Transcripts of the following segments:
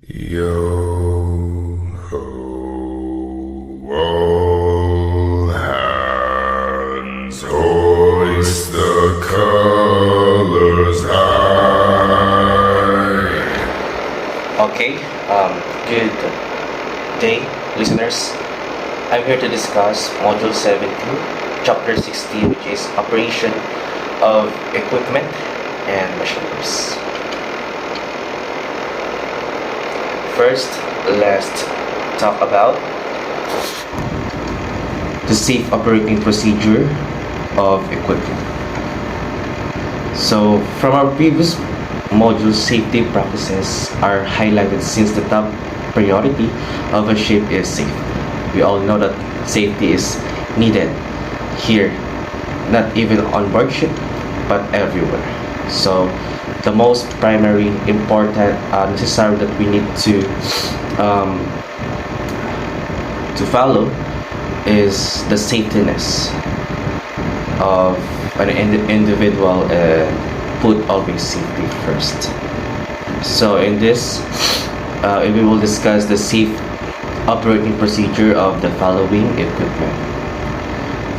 Yo ho, all hands, hoist the colors high. Okay, good day, listeners. I'm here to discuss Module 17, Chapter 16, which is Operation of Equipment and Machineries. First, let's talk about the safe operating procedure of equipment. So, from our previous module, safety practices are highlighted since the top priority of a ship is safety. We all know that safety is needed here, not even on board ship, but everywhere. So, the most primary important necessary that we need um, to follow is the safetyness of an individual and put always safety first. So in this, we will discuss the safe operating procedure of the following equipment: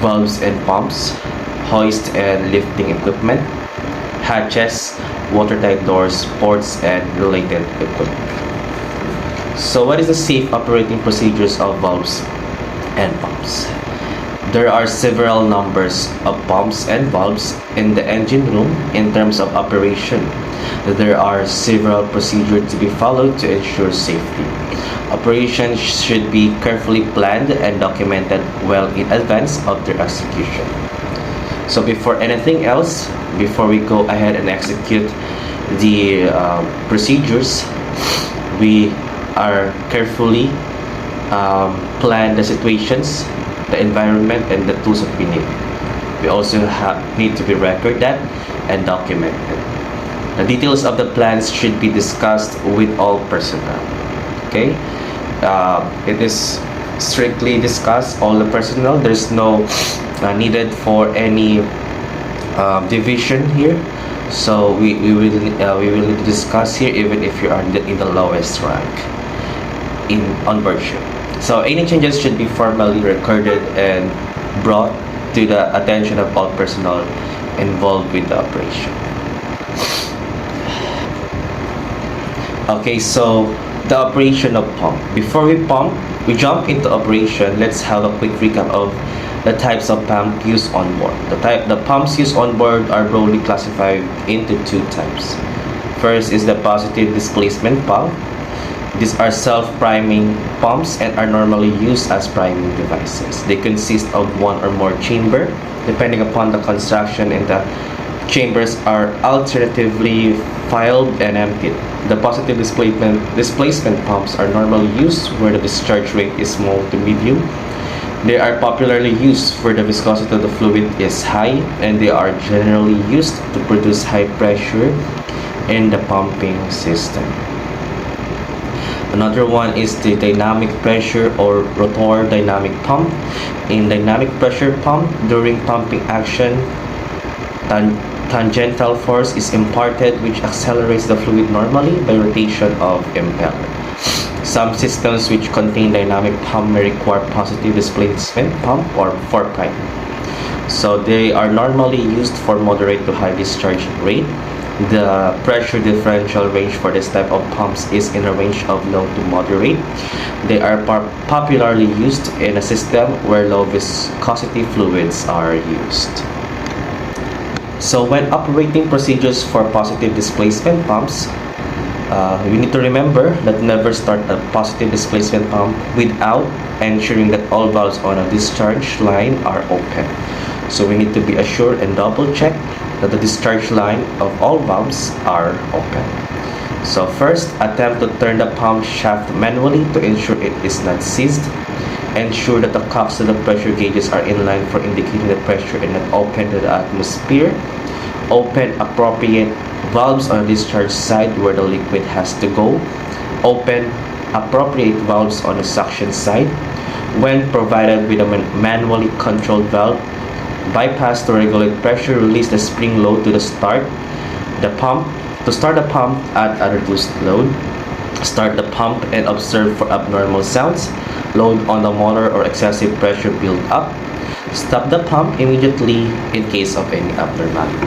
valves and pumps, hoist and lifting equipment, hatches, watertight doors, ports, and related equipment. So what is the safe operating procedures of valves and pumps? There are several numbers of pumps and valves in the engine room in terms of operation. There are several procedures to be followed to ensure safety. Operations should be carefully planned and documented well in advance of their execution. So before anything else, before we go ahead and execute the procedures, we are carefully plan the situations, the environment, and the tools that we need. We also need to be record that and document it. The details of the plans should be discussed with all personnel. Okay, it is strictly discussed all the personnel. There's no needed for any division here. So we will need to discuss here even if you are in the lowest rank in on board ship. So any changes should be formally recorded and brought to the attention of all personnel involved with the operation. Okay, so the operation of pump. Before we jump into operation, let's have a quick recap of the types of pump used on board. The pumps used on board are broadly classified into two types. First is the positive displacement pump. These are self-priming pumps and are normally used as priming devices. They consist of one or more chamber, depending upon the construction, and the chambers are alternatively filled and emptied. The positive displacement pumps are normally used where the discharge rate is small to medium. They are popularly used where the viscosity of the fluid is high, and they are generally used to produce high pressure in the pumping system. Another one is the dynamic pressure or rotor dynamic pump. In dynamic pressure pump, during pumping action, tangential force is imparted which accelerates the fluid normally by rotation of impeller. Some systems which contain dynamic pump may require positive displacement pump or for priming. So they are normally used for moderate to high discharge rate. The pressure differential range for this type of pumps is in a range of low to moderate. They are popularly used in a system where low viscosity fluids are used. So when operating procedures for positive displacement pumps, we need to remember that never start a positive displacement pump without ensuring that all valves on a discharge line are open. So we need to be assured and double check that the discharge line of all valves are open. So first, attempt to turn the pump shaft manually to ensure it is not seized. Ensure that the cocks of the pressure gauges are in line for indicating the pressure and not open to the atmosphere. Open appropriate valves on the discharge side where the liquid has to go. Open appropriate valves on the suction side. When provided with a manually controlled valve, bypass to regulate pressure, release the spring load to start the pump at a reduced load. Start the pump and observe for abnormal sounds. Load on the motor or excessive pressure build up. Stop the pump immediately in case of any abnormality.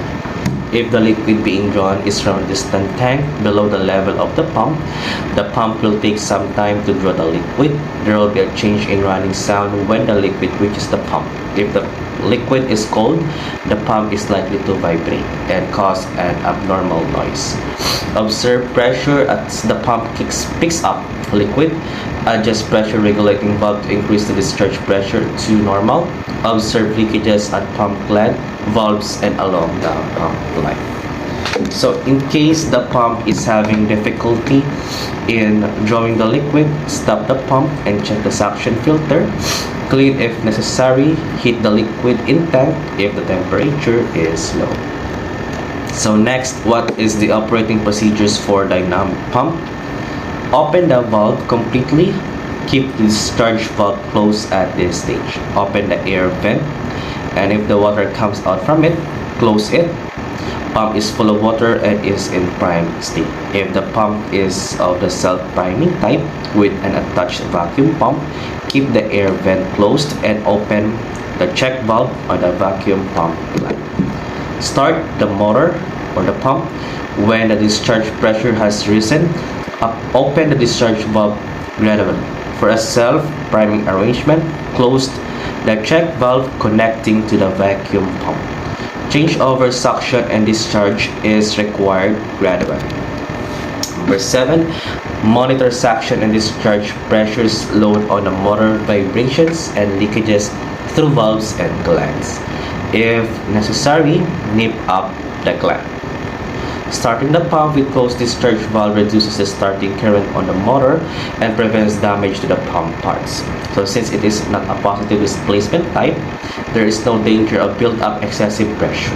If the liquid being drawn is from a distant tank below the level of the pump will take some time to draw the liquid. There will be a change in running sound when the liquid reaches the pump. If the liquid is cold, the pump is likely to vibrate and cause an abnormal noise. Observe pressure as the pump picks up liquid. Adjust pressure regulating valve to increase the discharge pressure to normal. Observe leakages at pump gland, valves, and along the pump line. So in case the pump is having difficulty in drawing the liquid, stop the pump and check the suction filter. Clean if necessary. Heat the liquid in tank if the temperature is low. So next, what is the operating procedures for dynamic pump? Open the valve completely. Keep the discharge valve closed at this stage. Open the air vent, and if the water comes out from it, close it. Pump is full of water and is in prime state. If the pump is of the self-priming type with an attached vacuum pump, keep the air vent closed and open the check valve on the vacuum pump line. Start the motor or the pump when the discharge pressure has risen. Open the discharge valve gradually. For a self-priming arrangement, close the check valve connecting to the vacuum pump. Change over suction and discharge is required gradually. Number 7. Monitor suction and discharge pressures, load on the motor, vibrations, and leakages through valves and glands. If necessary, nip up the gland. Starting the pump with closed discharge valve reduces the starting current on the motor and prevents damage to the pump parts. So since it is not a positive displacement type, there is no danger of build-up excessive pressure.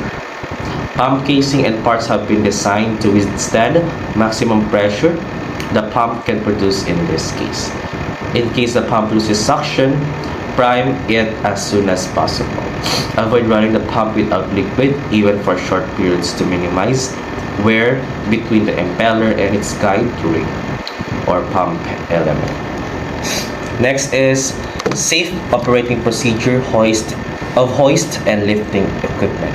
Pump casing and parts have been designed to withstand maximum pressure the pump can produce in this case. In case the pump loses suction, prime it as soon as possible. Avoid running the pump without liquid, even for short periods, to minimize wear between the impeller and its guide ring or pump element. Next is safe operating procedure hoist and lifting equipment.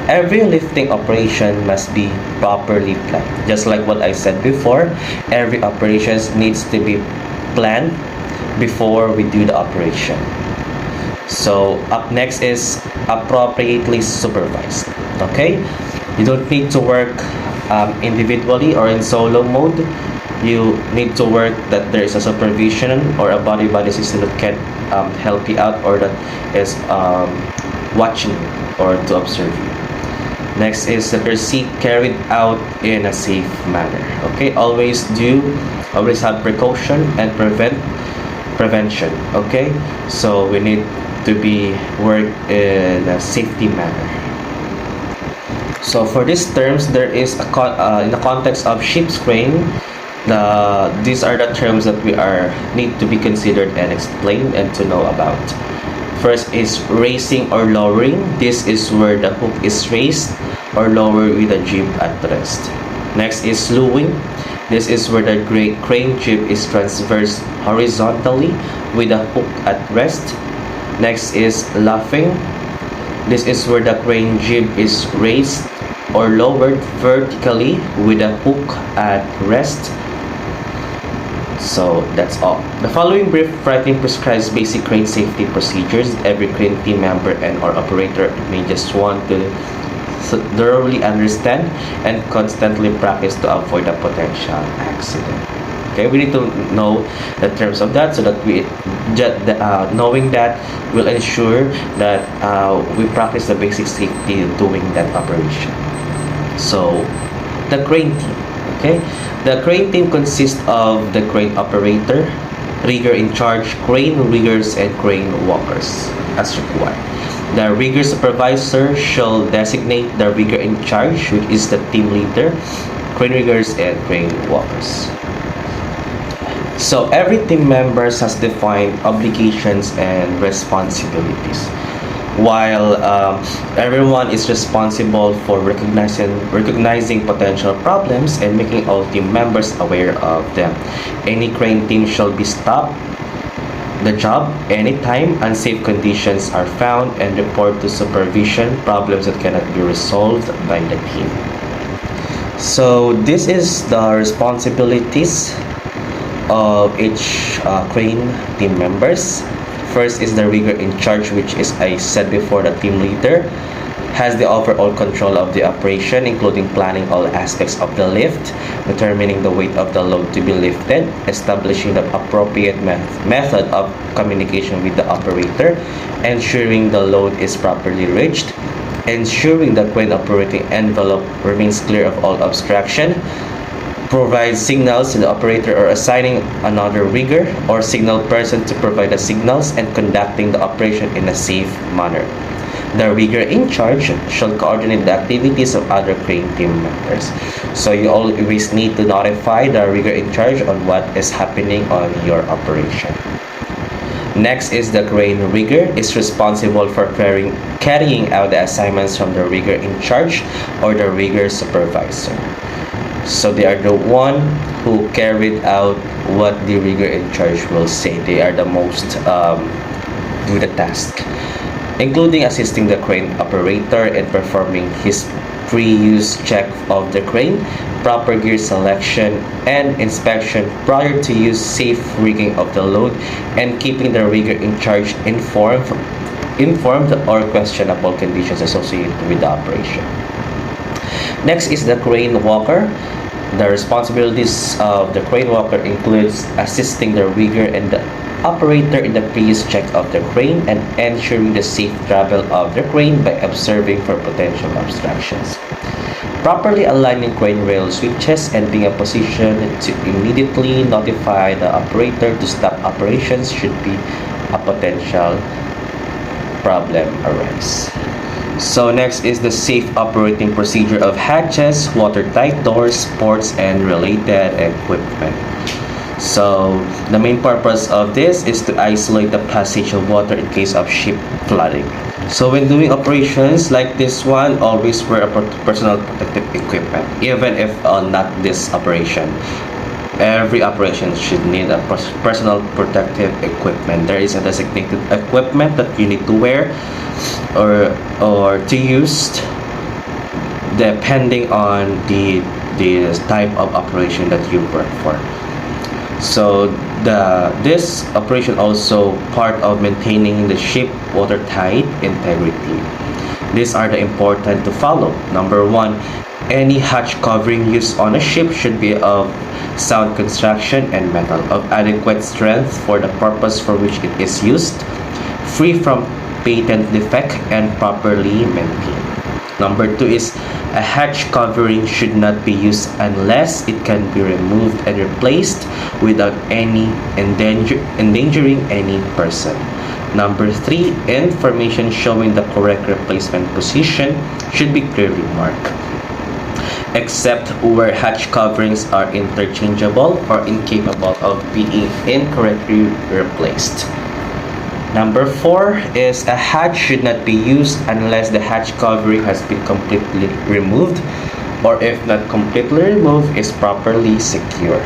Every lifting operation must be properly planned. Just like what I said before, every operation needs to be planned before we do the operation. So up next is appropriately supervised. Okay, you don't need to work individually or in solo mode. You need to work that there is a supervision or a body system that can help you out or that is watching or to observe you. Next is the receipt carried out in a safe manner. Okay, always have precaution and prevention. Okay, so we need to be work in a safety manner. So for these terms, there is in the context of ship's crane, these are the terms that we need to be considered and explained and to know about. First is raising or lowering. This is where the hook is raised or lowered with the jib at rest. Next is slewing. This is where the crane jib is transverse horizontally with the hook at rest. Next is luffing. This is where the crane jib is raised or lowered vertically with a hook at rest. So that's all. The following brief writing prescribes basic crane safety procedures that every crane team member and or operator may just want to thoroughly understand and constantly practice to avoid a potential accident. Okay, we need to know the terms of that so that knowing that will ensure that we practice the basic safety doing that operation. So the crane team. Okay, the crane team consists of the crane operator, rigger in charge, crane riggers, and crane walkers as required. The rigger supervisor shall designate the rigger in charge, which is the team leader, crane riggers, and crane walkers. So every team members has defined obligations and responsibilities. while everyone is responsible for recognizing potential problems and making all team members aware of them. Any crane team shall be stopped the job anytime unsafe conditions are found and report to supervision problems that cannot be resolved by the team. So this is the responsibilities of each crane team members. First is the rigger in charge, which is, I said before, the team leader has the overall control of the operation, including planning all aspects of the lift, determining the weight of the load to be lifted, establishing the appropriate method of communication with the operator, ensuring the load is properly reached, ensuring the crane operating envelope remains clear of all obstruction, provide signals to the operator or assigning another rigger or signal person to provide the signals, and conducting the operation in a safe manner. The rigger in charge shall coordinate the activities of other crane team members. So you always need to notify the rigger in charge on what is happening on your operation. Next is the crane rigger is responsible for carrying out the assignments from the rigger in charge or the rigger supervisor. So they are the one who carried out what the rigger in charge will say. They are the most do the task, including assisting the crane operator in performing his pre-use check of the crane, proper gear selection and inspection prior to use, safe rigging of the load, and keeping the rigger in charge informed or questionable conditions associated with the operation. Next is the crane walker. The responsibilities of the crane walker includes assisting the rigger and the operator in the pre-use check of the crane and ensuring the safe travel of the crane by observing for potential obstructions. Properly aligning crane rail switches and being in a position to immediately notify the operator to stop operations should be a potential problem arise. So next is the safe operating procedure of hatches, watertight doors, ports, and related equipment. So the main purpose of this is to isolate the passage of water in case of ship flooding. So when doing operations like this one, always wear a personal protective equipment, even if not this operation. Every operation should need a personal protective equipment. There is a designated equipment that you need to wear or to use depending on the type of operation that you work for. So this operation also part of maintaining the ship watertight integrity. These are the important to follow. Number one, any hatch covering used on a ship should be of sound construction and metal, of adequate strength for the purpose for which it is used, free from patent defect, and properly maintained. Number two is a hatch covering should not be used unless it can be removed and replaced without any endangering any person. Number three, information showing the correct replacement position should be clearly marked, except where hatch coverings are interchangeable or incapable of being incorrectly replaced. Number four is a hatch should not be used unless the hatch covering has been completely removed, or if not completely removed, is properly secure.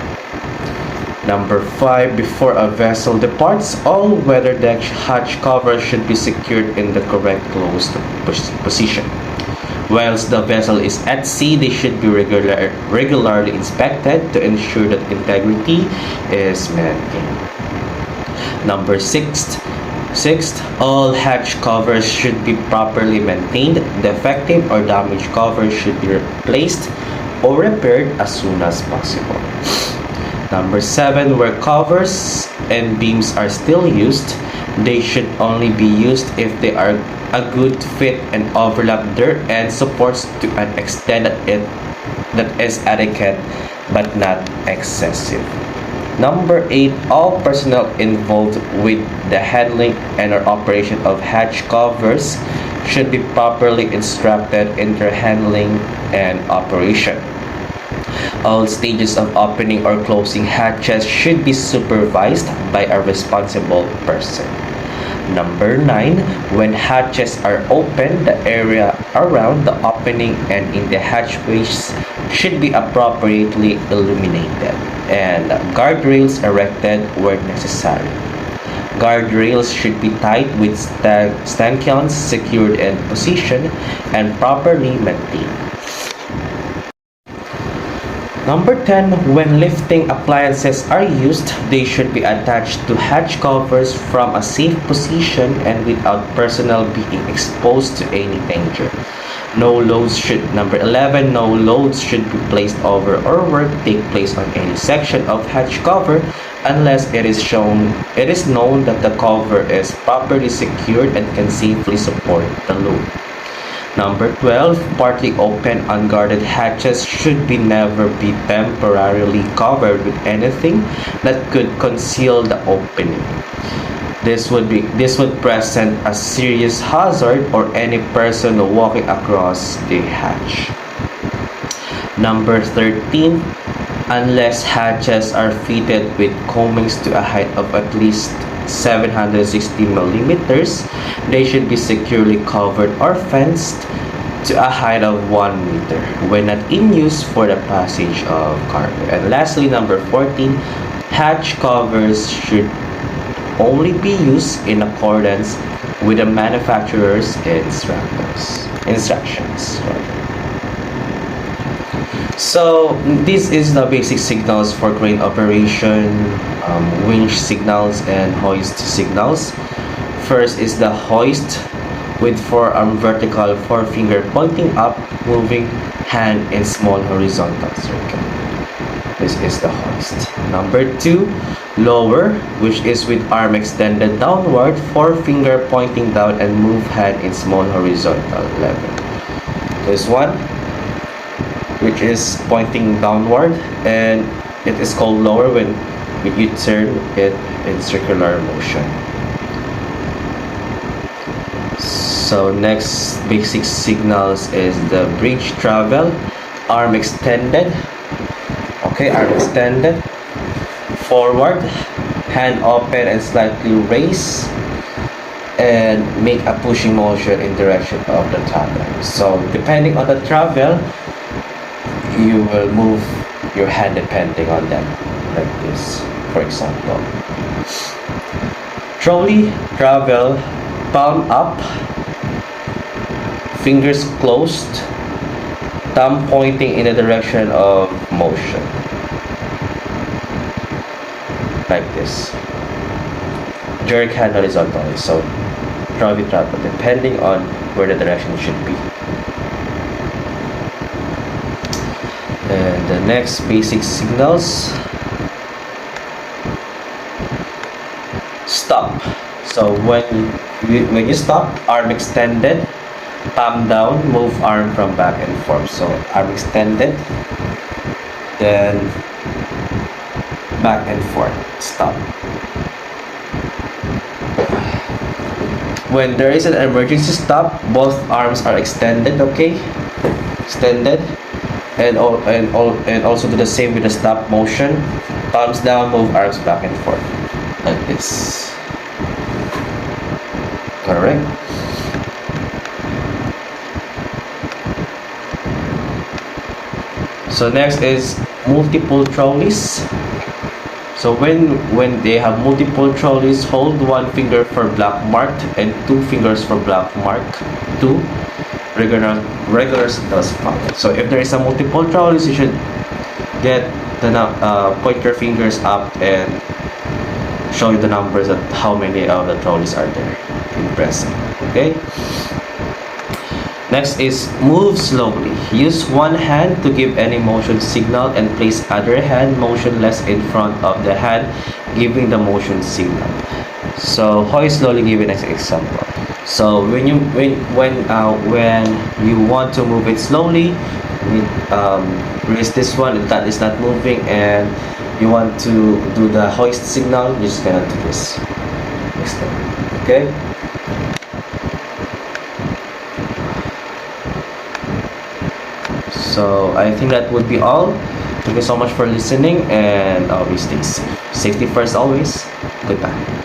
Number five, before a vessel departs, all weather deck hatch covers should be secured in the correct closed position. Whilst the vessel is at sea, they should be regularly inspected to ensure that integrity is maintained. Number six, all hatch covers should be properly maintained. Defective or damaged covers should be replaced or repaired as soon as possible. Number seven, where covers and beams are still used, they should only be used if they are a good fit and overlap their end supports to an extent that is adequate but not excessive. Number 8, all personnel involved with the handling and or operation of hatch covers should be properly instructed in their handling and operation. All stages of opening or closing hatches should be supervised by a responsible person. Number 9, when hatches are open, the area around the opening and in the hatchways should be appropriately illuminated and guardrails erected where necessary. Guardrails should be tied with stanchions secured in position and properly maintained. Number 10, when lifting appliances are used, they should be attached to hatch covers from a safe position and without personnel being exposed to any danger. Number 11, no loads should be placed over or work take place on any section of hatch cover unless it is known that the cover is properly secured and can safely support the load. Number 12, partly open unguarded hatches should never be temporarily covered with anything that could conceal the opening. This would present a serious hazard or any person walking across the hatch. Number 13, unless hatches are fitted with coamings to a height of at least 760 millimeters, they should be securely covered or fenced to a height of 1 meter when not in use for the passage of cargo. And lastly, number 14, hatch covers should only be used in accordance with the manufacturer's instructions. So this is the basic signals for crane operation, winch signals and hoist signals. First is the hoist with forearm vertical, forefinger pointing up, moving hand in small horizontal circle. This is the hoist. Number 2, lower, which is with arm extended downward, forefinger pointing down and move hand in small horizontal level. This one, which is pointing downward, and it is called lower when you turn it in circular motion. So next basic signals is the bridge travel, arm extended. Okay, arm extended, forward, hand open and slightly raise, and make a pushing motion in direction of the travel. So depending on the travel, you will move your hand depending on them, like this, for example. Trolley travel, palm up, fingers closed, thumb pointing in the direction of motion, like this. Jerk hand horizontally. So trolley travel depending on where the direction should be. And the next basic signals, stop. So when you stop, arm extended, palm down, move arm from back and forth. So arm extended, then back and forth, stop. When there is an emergency stop, both arms are extended, okay? Extended. And also do the same with the stop motion. Palms down, move arms back and forth, like this. Correct. So next is multiple trolleys. So when they have multiple trolleys, hold one finger for block marked and 2 fingers for block mark 2. Regular signals follow. So if there is a multiple trolleys, you should get the point your fingers up and show you the numbers of how many of the trolleys are there in present. Okay. Next is move slowly. Use one hand to give any motion signal and place other hand motionless in front of the hand giving the motion signal. So hoist slowly, give an example. So when you want to move it slowly, raise this one that is not moving, and you want to do the hoist signal, you're just gonna do this. Okay. So I think that would be all. Thank you so much for listening, and always stay safe. Safety first always. Goodbye.